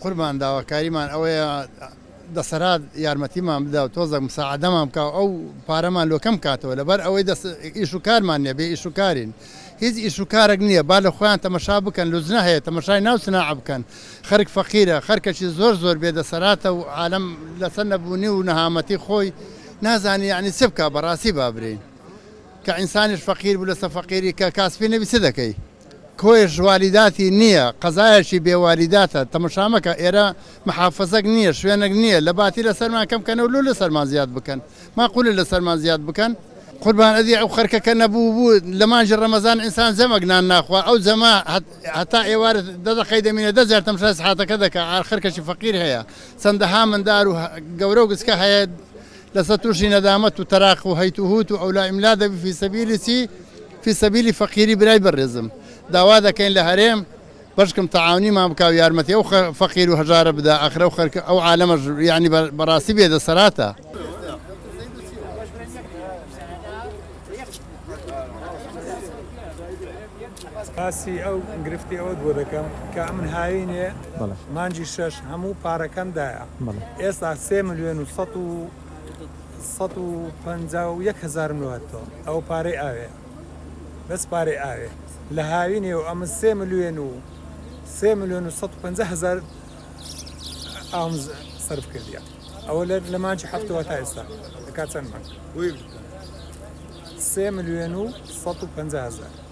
قوربان داواکاریمان ئەوەیە دەسەرات یارمەتیمان بدا و تۆزە مساعدەمان بکە ئەو پارەمان لۆکەم کاتەوە لەبەر ئەوەی ئیش و کارمان نییە بێ ئیش و کارین هیچ ئیش و کارێک نییە با لە خۆیان تەمەشا بکەن لوزنە هەیە تەمەشای ناو سناع بکەن خەرک فەقیرە خەرکەشی زۆر بێدەسەراتە و عالەم لەسەر نەبوونی و نەهامەتی خۆی نازانی یعنی چ بکە بەڕاستی بابرین کە ئینسانیش فەقیر بوو لەسەر فەقیری کە کاسبی نەبی چ دەکەی کۆیش والیداتی نییە قەزایەکی بێوالیداتە تەمەشامەکە ئێرە محافەزەک نییە شوێنێک نییە لە باتی لەسەرمان کەمکەنە و لە سەرمان زیاد بکەن ماقولە لە سەرمان زیاد بکەن قوربان ئەدی ئەو خەرکەکە نەبوو لە مانجی ڕەمەزان ئینسان زەمەگنان ناخوا ئەو زەما هەتا ئێوارە دەدەخەی دەمینە 10,000 تەماشای سەحاتەکە دەکە خەرکەشی فەقیر هەیە چەندەها مندار و گەورە و گچکە هەیە لەسەر تووشی نەدامەت و تەراق و هەیت و هوت و ئەولا ئیملا دەبی فی سەبیلی چی فی سەبیلی فەقیری برای بەڕێزم داوا دەکەین لە هەرێم بەشکم تەعاونیمان بکە و یارمەتی ئەو فەقیر و هەژارە بدا ئاخرە و خەرکە ئەو عالەمەش یعنی بەڕاستی بێدەسەراتە باسی ئەو گرفتی ئەوە بۆ دەکەم کە من هاوینێ مانجی 6 هەموو پارەکەمدایە ئێستا 3,151,000 مرۆڤەتەوە ئەو پارەی ئاوێ بەس پارەی ئاوێ لە هاوینێ و ئەمە 3,150,000 ئام سەرف کردیە ئەوە لە مانجی هەفتەوە تا ئێستا دەکات چەند مانگ 3,150,000 5,000